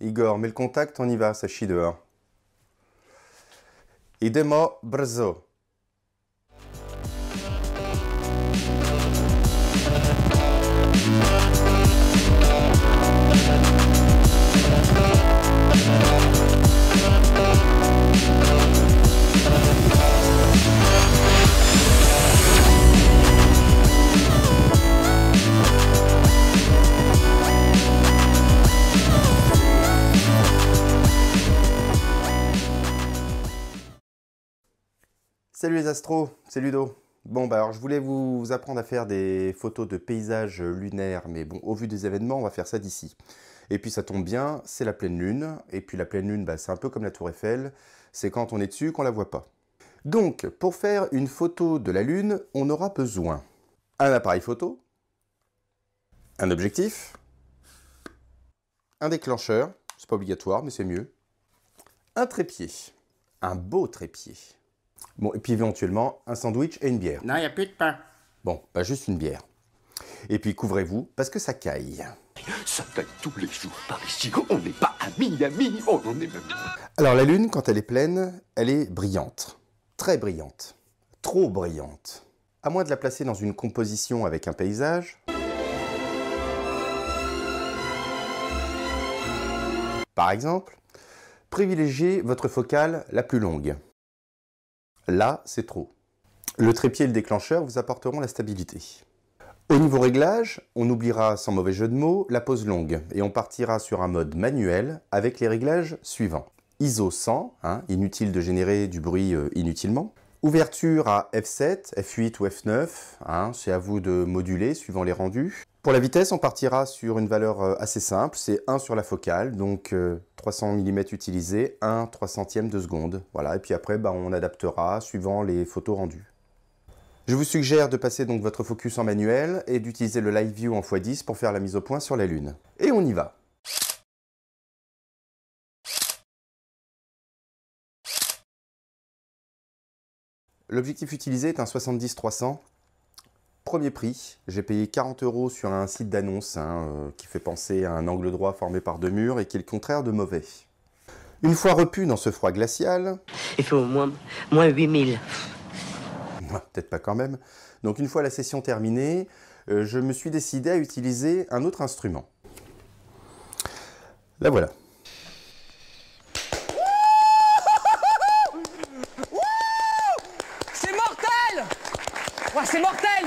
Igor, mets le contact, on y va, ça chie dehors. Idemo brzo. Salut les astros, c'est Ludo. Bon bah alors je voulais vous apprendre à faire des photos de paysages lunaires, mais bon, au vu des événements, on va faire ça d'ici. Et puis ça tombe bien, c'est la pleine lune, et puis la pleine lune, bah, c'est un peu comme la tour Eiffel, c'est quand on est dessus qu'on la voit pas. Donc, pour faire une photo de la lune, on aura besoin un appareil photo, un objectif, un déclencheur, c'est pas obligatoire, mais c'est mieux, un trépied, un beau trépied. Bon, et puis éventuellement, un sandwich et une bière. Non, il n'y a plus de pain. Bon, pas juste une bière. Et puis couvrez-vous, parce que ça caille. Ça caille tous les jours par ici. On n'est pas à Miami, on en est même... Alors la lune, quand elle est pleine, elle est brillante. Très brillante. Trop brillante. À moins de la placer dans une composition avec un paysage. Par exemple, privilégiez votre focale la plus longue. Là, c'est trop. Le trépied et le déclencheur vous apporteront la stabilité. Au niveau réglage, on oubliera, sans mauvais jeu de mots, la pose longue et on partira sur un mode manuel avec les réglages suivants. ISO 100, inutile de générer du bruit inutilement. Ouverture à F7, F8 ou F9, c'est à vous de moduler suivant les rendus. Pour la vitesse, on partira sur une valeur assez simple, c'est 1 sur la focale, donc 300 mm utilisé, 1 300e de seconde. Voilà, et puis après, on adaptera suivant les photos rendues. Je vous suggère de passer donc votre focus en manuel et d'utiliser le Live View en x10 pour faire la mise au point sur la Lune. Et on y va! L'objectif utilisé est un 70-300. Premier prix, j'ai payé 40 € sur un site d'annonce qui fait penser à un angle droit formé par deux murs et qui est le contraire de mauvais. Une fois repu dans ce froid glacial... Il fait au moins 8000. Peut-être pas quand même. Donc une fois la session terminée, je me suis décidé à utiliser un autre instrument. La voilà. C'est mortel! Ouais, c'est mortel!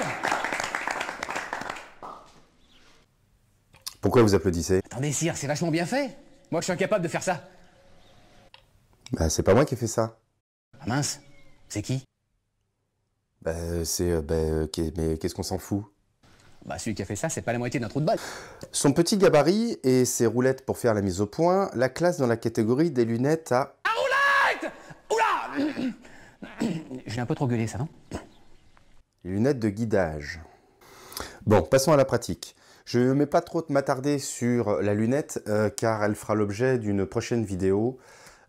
Pourquoi vous applaudissez? Attendez, sire, c'est vachement bien fait. Moi, je suis incapable de faire ça. Bah, c'est pas moi qui ai fait ça. Ah mince, c'est qui? Mais qu'est-ce qu'on s'en fout? Bah, celui qui a fait ça, c'est pas la moitié d'un trou de balle. Son petit gabarit et ses roulettes pour faire la mise au point la classe dans la catégorie des lunettes à... Ah, roulette! Oula! J'ai un peu trop gueulé, ça, non? Les lunettes de guidage. Bon, passons à la pratique. Je ne vais pas trop m'attarder sur la lunette car elle fera l'objet d'une prochaine vidéo.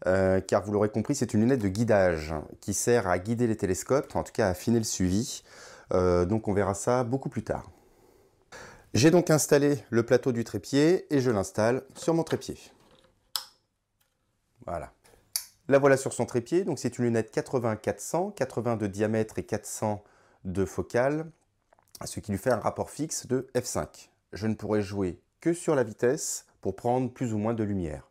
Car vous l'aurez compris, c'est une lunette de guidage qui sert à guider les télescopes, en tout cas à affiner le suivi. Donc on verra ça beaucoup plus tard. J'ai donc installé le plateau du trépied et je l'installe sur mon trépied. Voilà. La voilà sur son trépied, donc c'est une lunette 80-400, 80 de diamètre et 400 de focale, ce qui lui fait un rapport fixe de f5. Je ne pourrai jouer que sur la vitesse pour prendre plus ou moins de lumière.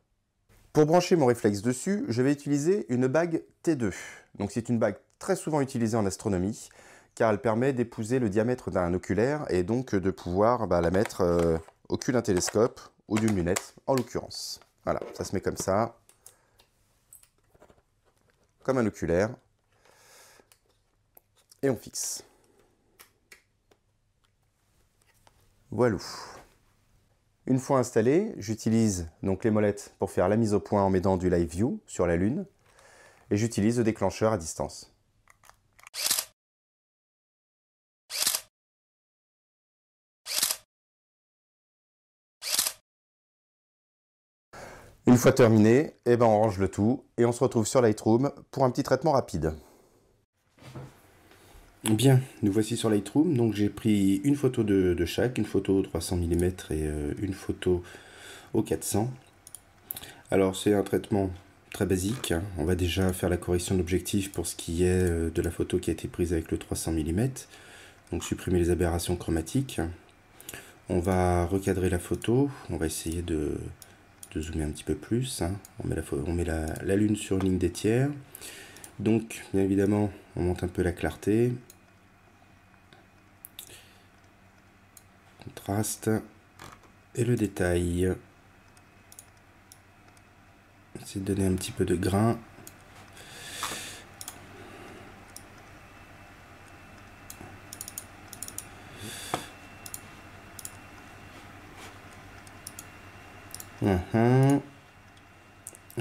Pour brancher mon réflexe dessus, je vais utiliser une bague T2. Donc c'est une bague très souvent utilisée en astronomie, car elle permet d'épouser le diamètre d'un oculaire et donc de pouvoir la mettre au cul d'un télescope ou d'une lunette, en l'occurrence. Voilà, ça se met comme ça, comme un oculaire, et on fixe. Voilà. Une fois installé, j'utilise donc les molettes pour faire la mise au point en mettant du Live View sur la Lune, et j'utilise le déclencheur à distance. Une fois terminé, on range le tout et on se retrouve sur Lightroom pour un petit traitement rapide. Bien, nous voici sur Lightroom. Donc j'ai pris une photo de chaque, une photo au 300 mm et une photo au 400. Alors c'est un traitement très basique. On va déjà faire la correction de l'objectif pour ce qui est de la photo qui a été prise avec le 300 mm. Donc supprimer les aberrations chromatiques. On va recadrer la photo. On va essayer de zoomer un petit peu plus. On met la lune sur une ligne des tiers. Donc bien évidemment on monte un peu la clarté. Contraste. Et le détail. Essayer de donner un petit peu de grain.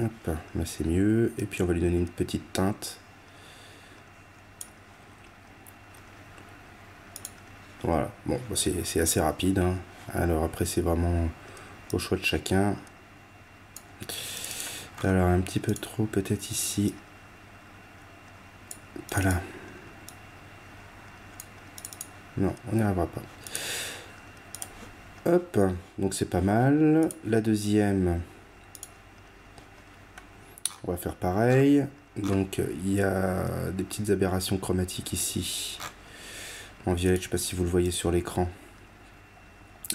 Hop, là c'est mieux. Et puis on va lui donner une petite teinte. Voilà, bon, c'est assez rapide. Hein. Alors après c'est vraiment au choix de chacun. Alors un petit peu trop peut-être ici. Voilà. Non, on n'y arrivera pas. Hop, donc c'est pas mal. La deuxième, on va faire pareil. Donc il y a des petites aberrations chromatiques ici. En violet, je ne sais pas si vous le voyez sur l'écran.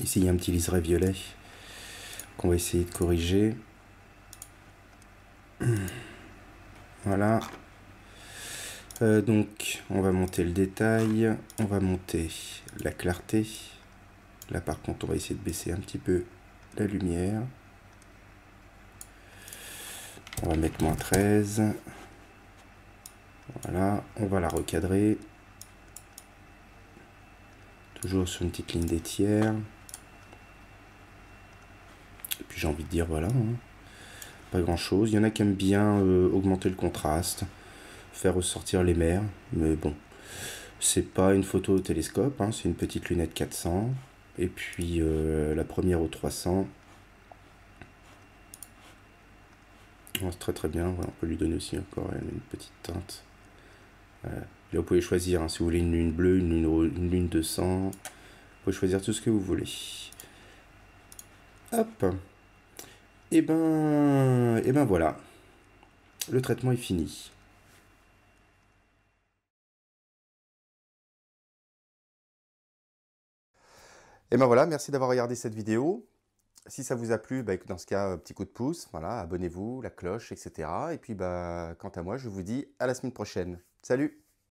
Ici il y a un petit liseré violet qu'on va essayer de corriger. Voilà. Donc on va monter le détail, on va monter la clarté. Là par contre on va essayer de baisser un petit peu la lumière. On va mettre -13. Voilà, on va la recadrer. Toujours sur une petite ligne des tiers. Et puis j'ai envie de dire voilà, hein, pas grand chose. Il y en a qui aiment bien augmenter le contraste, faire ressortir les mers, mais bon, c'est pas une photo au télescope, hein, c'est une petite lunette 400. Et puis la première au 300. Oh, c'est très très bien, voilà, on peut lui donner aussi encore une petite teinte. Là vous pouvez choisir, hein, si vous voulez une lune bleue, une lune 200. Vous pouvez choisir tout ce que vous voulez. Hop. Et ben voilà. Le traitement est fini. Et ben voilà, merci d'avoir regardé cette vidéo. Si ça vous a plu, bah, dans ce cas, petit coup de pouce, voilà, abonnez-vous, la cloche, etc. Et puis bah, quant à moi, je vous dis à la semaine prochaine. Salut!